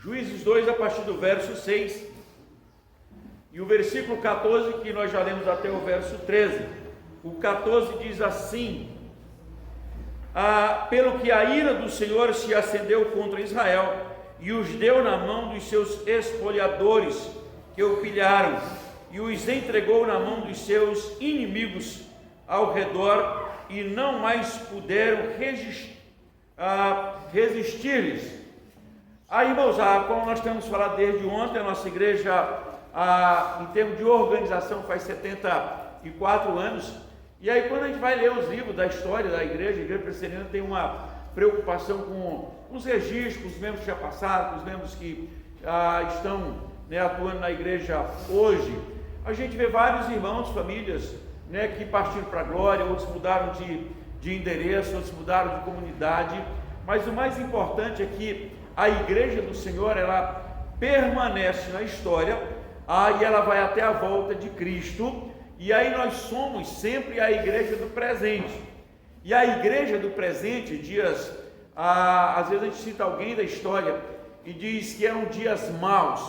Juízes 2, a partir do verso 6, e o versículo 14, que nós já lemos até o verso 13. O 14 diz assim: pelo que a ira do Senhor se acendeu contra Israel, e os deu na mão dos seus espoliadores, que o pilharam, e os entregou na mão dos seus inimigos ao redor, e não mais puderam resistir-lhes. Aí, irmãos, como nós temos falado desde ontem, a nossa igreja, em termos de organização, faz 74 anos, e aí quando a gente vai ler os livros da história da igreja, a igreja presbiteriana tem uma preocupação com os registros, com os membros que já passaram, com os membros que estão atuando na igreja hoje. A gente vê vários irmãos, famílias, que partiram para a glória, outros mudaram de endereço, outros mudaram de comunidade, mas o mais importante é que a igreja do Senhor, ela permanece na história, e ela vai até a volta de Cristo, e aí nós somos sempre a igreja do presente. E a igreja do presente, às vezes a gente cita alguém da história e diz que eram dias maus.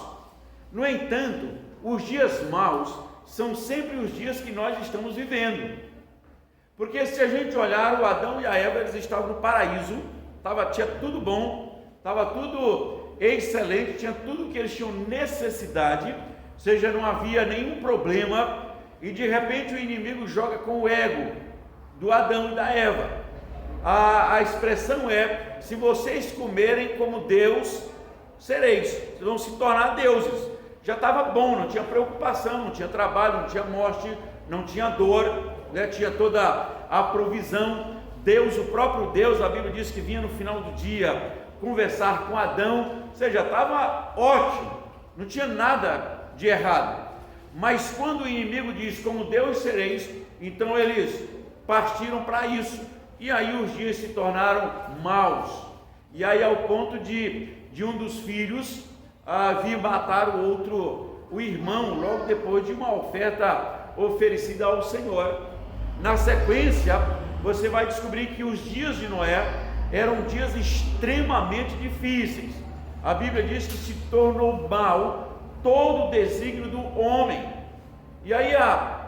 No entanto, os dias maus são sempre os dias que nós estamos vivendo. Porque se a gente olhar, o Adão e a Eva, eles estavam no paraíso, tinha tudo bom, estava tudo excelente, tinha tudo que eles tinham necessidade, ou seja, não havia nenhum problema, e de repente o inimigo joga com o ego do Adão e da Eva. A expressão é: se vocês comerem como Deus, sereis, vocês vão se tornar deuses. Já estava bom, não tinha preocupação, não tinha trabalho, não tinha morte, não tinha dor, tinha toda a provisão. Deus, o próprio Deus, a Bíblia diz que vinha no final do dia conversar com Adão, ou seja, estava ótimo, não tinha nada de errado. Mas quando o inimigo diz: como Deus sereis, então eles partiram para isso, e aí os dias se tornaram maus, e aí ao ponto de um dos filhos vir matar o irmão, logo depois de uma oferta oferecida ao Senhor. Na sequência, você vai descobrir que os dias de Noé eram dias extremamente difíceis. A Bíblia diz que se tornou mal todo o desígnio do homem. E aí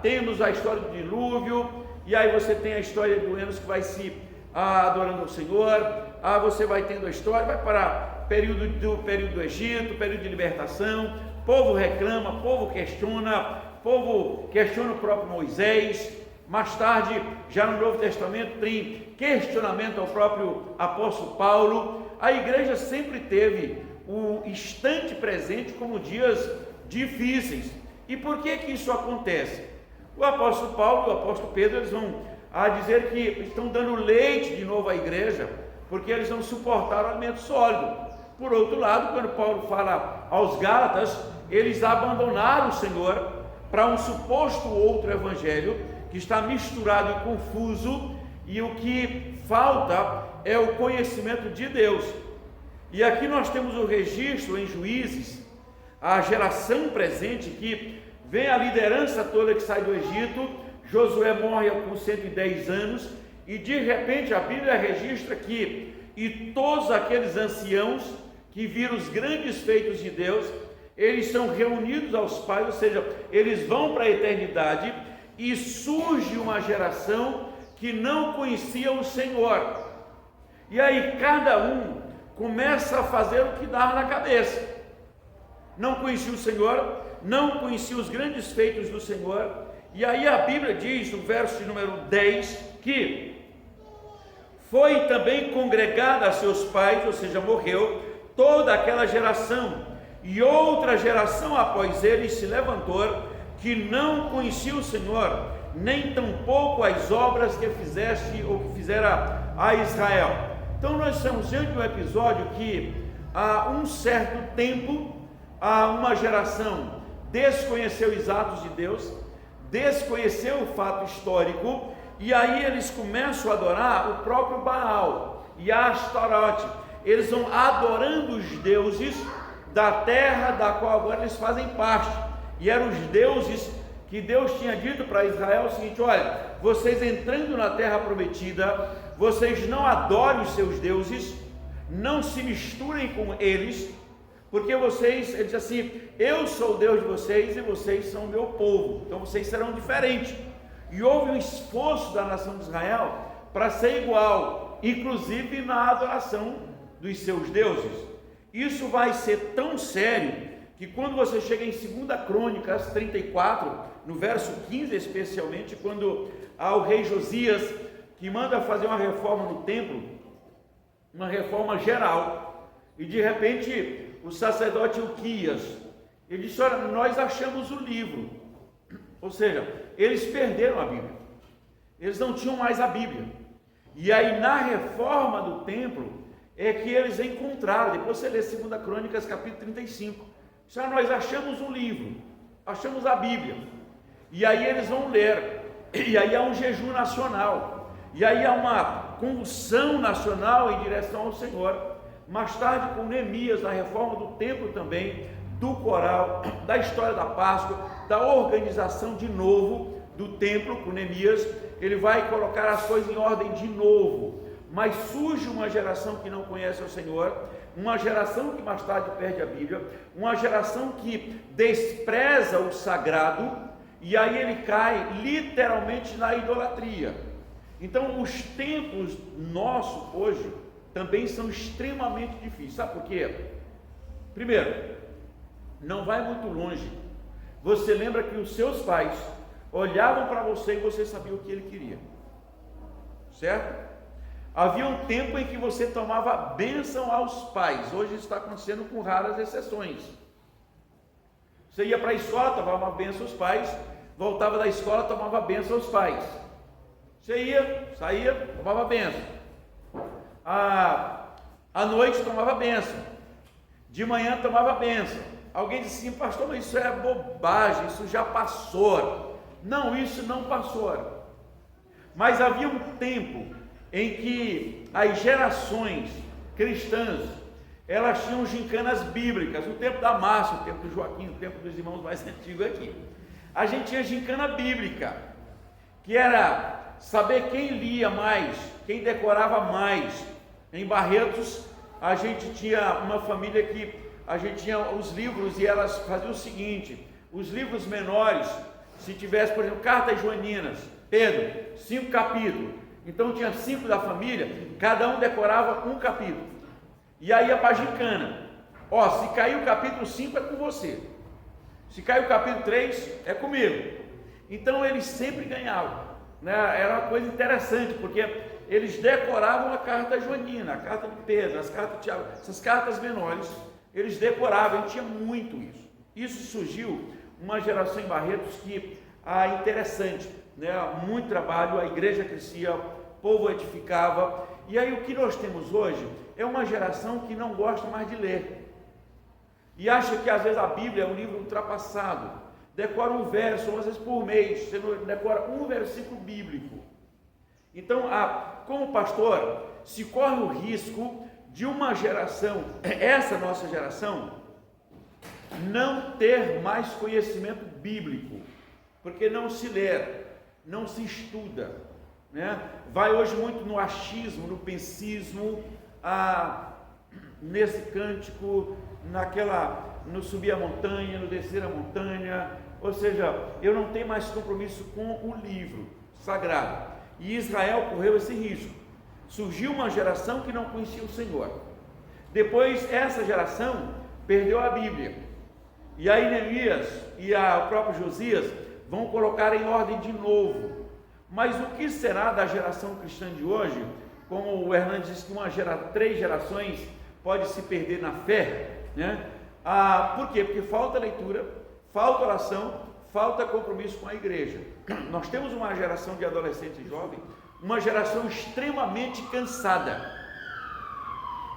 temos a história do dilúvio, e aí você tem a história do Enos que vai se adorando ao Senhor, você vai tendo a história, vai para período do Egito, período de libertação, povo reclama, povo questiona o próprio Moisés. Mais tarde, já no Novo Testamento, tem questionamento ao próprio apóstolo Paulo. A igreja sempre teve o instante presente como dias difíceis. E por que isso acontece? O apóstolo Paulo e o apóstolo Pedro, eles vão dizer que estão dando leite de novo à igreja, porque eles não suportaram alimento sólido. Por outro lado, quando Paulo fala aos Gálatas, eles abandonaram o Senhor para um suposto outro evangelho, que está misturado e confuso, e o que falta é o conhecimento de Deus. E aqui nós temos o registro em Juízes, a geração presente, que vem a liderança toda que sai do Egito. Josué morre com 110 anos, e de repente a Bíblia registra que todos aqueles anciãos que viram os grandes feitos de Deus, eles são reunidos aos pais, ou seja, eles vão para a eternidade, e surge uma geração que não conhecia o Senhor. E aí cada um começa a fazer o que dá na cabeça. Não conhecia o Senhor, não conhecia os grandes feitos do Senhor. E aí a Bíblia diz, no verso de número 10, que foi também congregada a seus pais, ou seja, morreu toda aquela geração, e outra geração após eles se levantou, que não conhecia o Senhor, nem tampouco as obras que fizeste ou que fizera a Israel. Então nós estamos diante de um episódio que há um certo tempo, uma geração desconheceu os atos de Deus, desconheceu o fato histórico, e aí eles começam a adorar o próprio Baal e a Astarote. Eles vão adorando os deuses da terra da qual agora eles fazem parte. E eram os deuses que Deus tinha dito para Israel o seguinte: olha, vocês entrando na terra prometida, vocês não adorem os seus deuses, não se misturem com eles, porque vocês, ele diz assim, eu sou o Deus de vocês e vocês são o meu povo, então vocês serão diferentes. E houve um esforço da nação de Israel para ser igual, inclusive na adoração dos seus deuses. Isso vai ser tão sério que quando você chega em 2 Crônicas 34, no verso 15 especialmente, quando há o rei Josias que manda fazer uma reforma no templo, uma reforma geral, e de repente o sacerdote Ilquias, ele disse, olha, nós achamos o livro, ou seja, eles perderam a Bíblia, eles não tinham mais a Bíblia, e aí na reforma do templo é que eles encontraram, depois você lê 2 Crônicas capítulo 35, disse, nós achamos um livro, achamos a Bíblia, e aí eles vão ler, e aí há um jejum nacional, e aí há uma convulsão nacional em direção ao Senhor. Mais tarde, com Neemias, na reforma do templo também, do coral, da história da Páscoa, da organização de novo do templo, com Neemias, ele vai colocar as coisas em ordem de novo. Mas surge uma geração que não conhece o Senhor, uma geração que mais tarde perde a Bíblia, uma geração que despreza o sagrado, e aí ele cai literalmente na idolatria. Então os tempos nossos hoje também são extremamente difíceis. Sabe por quê? Primeiro, não vai muito longe. Você lembra que os seus pais olhavam para você e você sabia o que ele queria, certo? Havia um tempo em que você tomava bênção aos pais. Hoje isso está acontecendo com raras exceções. Você ia para a escola, tomava uma bênção aos pais, voltava da escola, tomava bênção aos pais. Você ia, saía, tomava bênção. À noite tomava bênção. De manhã tomava bênção. Alguém disse assim, pastor, mas isso é bobagem, isso já passou. Não, isso não passou. Mas havia um tempo em que as gerações cristãs, elas tinham gincanas bíblicas, o tempo da Márcia, o tempo do Joaquim, o tempo dos irmãos mais antigos aqui. A gente tinha gincana bíblica, que era saber quem lia mais, quem decorava mais. Em Barretos, a gente tinha uma família que a gente tinha os livros e elas faziam o seguinte, os livros menores, se tivesse, por exemplo, cartas joaninas, Pedro, 5 capítulos, então tinha 5 da família, cada um decorava um capítulo, e aí ia para a gincana, se caiu o capítulo 5 é com você, se caiu o capítulo 3 é comigo. Então eles sempre ganhavam, né? Era uma coisa interessante, porque eles decoravam a carta joanina, a carta de Pedro, as cartas de Tiago, essas cartas menores, eles decoravam, e tinha muito isso. Isso surgiu uma geração em Barretos que interessante, né? Muito trabalho, a igreja crescia, o povo edificava, e aí o que nós temos hoje é uma geração que não gosta mais de ler, e acha que às vezes a Bíblia é um livro ultrapassado, decora um verso, às vezes por mês, você decora um versículo bíblico. Então, como pastor, se corre o risco de uma geração, essa nossa geração, não ter mais conhecimento bíblico, porque não se lê, não se estuda, né? Vai hoje muito no achismo, no pensismo, nesse cântico, no subir a montanha, no descer a montanha, ou seja, eu não tenho mais compromisso com o livro sagrado. E Israel correu esse risco. Surgiu uma geração que não conhecia o Senhor. Depois essa geração perdeu a Bíblia. E aí Neemias e o próprio Josias vão colocar em ordem de novo. Mas o que será da geração cristã de hoje? Como o Hernandes disse que 3 gerações pode se perder na fé, né? Por quê? Porque falta leitura, falta oração, falta compromisso com a igreja. Nós temos uma geração de adolescentes e jovens, uma geração extremamente cansada.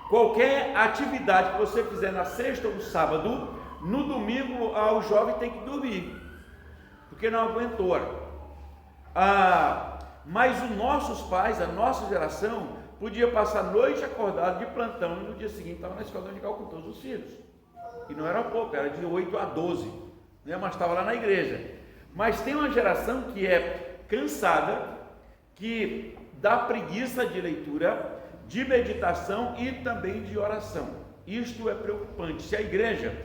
Qualquer atividade que você fizer na sexta ou no sábado, no domingo o jovem tem que dormir, porque não aguentou. Mas os nossos pais, a nossa geração, podia passar a noite acordado de plantão e no dia seguinte estava na escola dominical com todos os filhos. E não era pouco, era de 8 a 12, né? Mas estava lá na igreja. Mas tem uma geração que é cansada, que dá preguiça de leitura, de meditação e também de oração. Isto é preocupante. Se a igreja,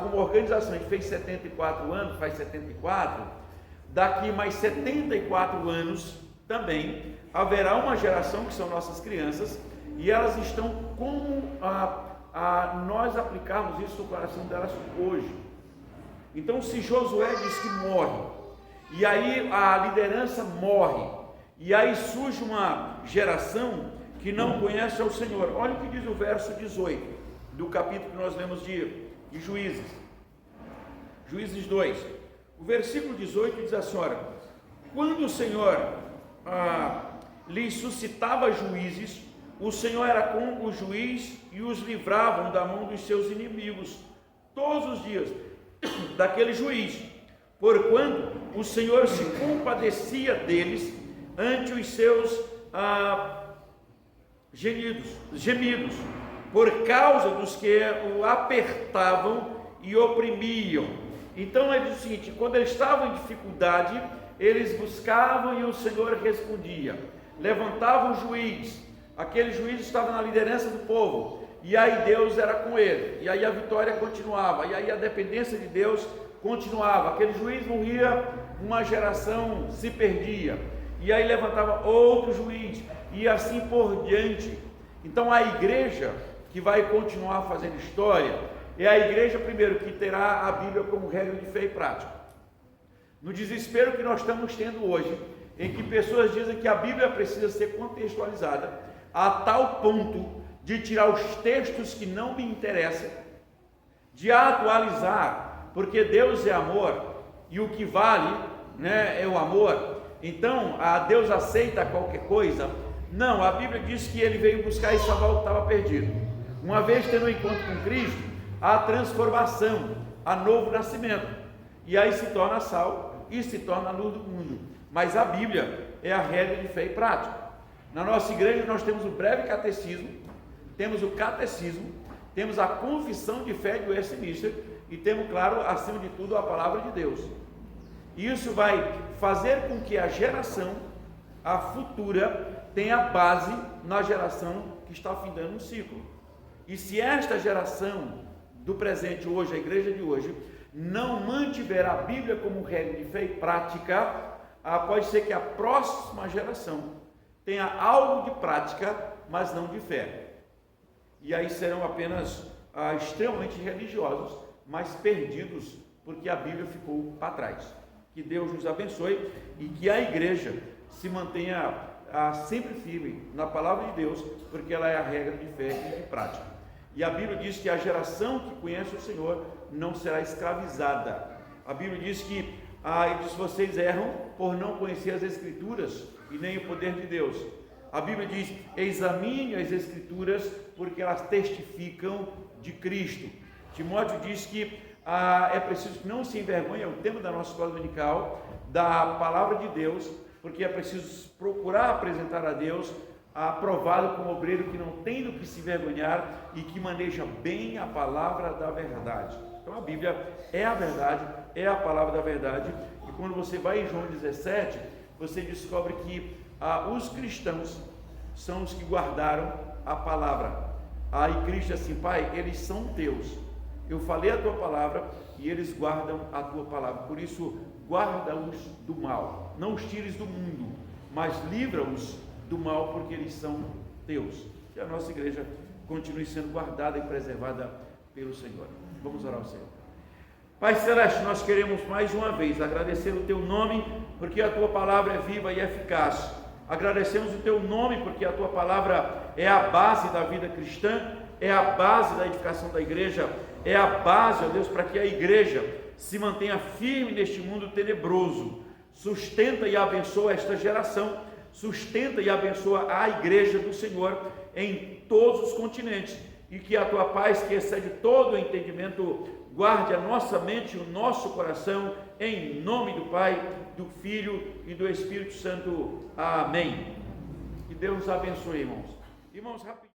como organização, a gente fez 74 anos, faz 74, daqui mais 74 anos também haverá uma geração que são nossas crianças, e elas estão como nós aplicarmos isso no coração delas hoje. Então, se Josué diz que morre, e aí a liderança morre, e aí surge uma geração que não conhece ao Senhor. Olha o que diz o verso 18 do capítulo que nós lemos de Juízes. Juízes 2. O versículo 18 diz assim: olha, quando o Senhor lhes suscitava juízes, o Senhor era com o juiz e os livravam da mão dos seus inimigos todos os dias daquele juiz, porquanto o Senhor se compadecia deles ante os seus gemidos, por causa dos que o apertavam e oprimiam. Então ele diz o seguinte: quando eles estavam em dificuldade, eles buscavam e o Senhor respondia. Levantavam um juiz, aquele juiz estava na liderança do povo, e aí Deus era com ele, e aí a vitória continuava, e aí a dependência de Deus continuava. Aquele juiz morria, uma geração se perdia, e aí levantava outro juiz, e assim por diante. Então a igreja que vai continuar fazendo história é a igreja, primeiro, que terá a Bíblia como regra de fé e prática. No desespero que nós estamos tendo hoje, em que pessoas dizem que a Bíblia precisa ser contextualizada a tal ponto de tirar os textos que não me interessam, de atualizar, porque Deus é amor e o que vale, é o amor. Então, Deus aceita qualquer coisa? Não, a Bíblia diz que ele veio buscar e salvar o que estava perdido. Uma vez tendo um encontro com Cristo, há transformação, há novo nascimento, e aí se torna sal e se torna a luz do mundo. Mas a Bíblia é a regra de fé e prática. Na nossa igreja nós temos o breve catecismo, temos o catecismo, temos a confissão de fé de Westminster e temos, claro, acima de tudo, a palavra de Deus. Isso vai fazer com que a geração, a futura, tenha base na geração que está findando um ciclo. E se esta geração do presente hoje, a igreja de hoje, não mantiver a Bíblia como regra de fé e prática, pode ser que a próxima geração tenha algo de prática, mas não de fé. E aí serão apenas extremamente religiosos, mas perdidos, porque a Bíblia ficou para trás. Que Deus nos abençoe e que a igreja se mantenha sempre firme na palavra de Deus, porque ela é a regra de fé e de prática. E a Bíblia diz que a geração que conhece o Senhor não será escravizada. A Bíblia diz que vocês erram por não conhecer as Escrituras e nem o poder de Deus. A Bíblia diz: examine as Escrituras, porque elas testificam de Cristo. Timóteo diz que é preciso que não se envergonhe, é o tema da nossa escola dominical, da palavra de Deus, porque é preciso procurar apresentar a Deus aprovado como obreiro que não tem do que se envergonhar e que maneja bem a palavra da verdade. Então a Bíblia é a verdade, é a palavra da verdade. E quando você vai em João 17, você descobre que os cristãos são os que guardaram a palavra. Aí Cristo diz assim: Pai, eles são teus, eu falei a tua palavra e eles guardam a tua palavra, por isso guarda-os do mal, não os tires do mundo, mas livra-os do mal, porque eles são teus. Que a nossa igreja continue sendo guardada e preservada pelo Senhor. Vamos orar ao Senhor. Pai Celeste, nós queremos mais uma vez agradecer o teu nome, porque a tua palavra é viva e eficaz. Agradecemos o teu nome, porque a tua palavra é a base da vida cristã, é a base da edificação da igreja, é a base, ó Deus, para que a igreja se mantenha firme neste mundo tenebroso. Sustenta e abençoa esta geração, sustenta e abençoa a igreja do Senhor em todos os continentes, e que a tua paz, que excede todo o entendimento, guarde a nossa mente e o nosso coração, em nome do Pai, do Filho e do Espírito Santo. Amém. Que Deus nos abençoe, irmãos. Irmãos, rapidinho.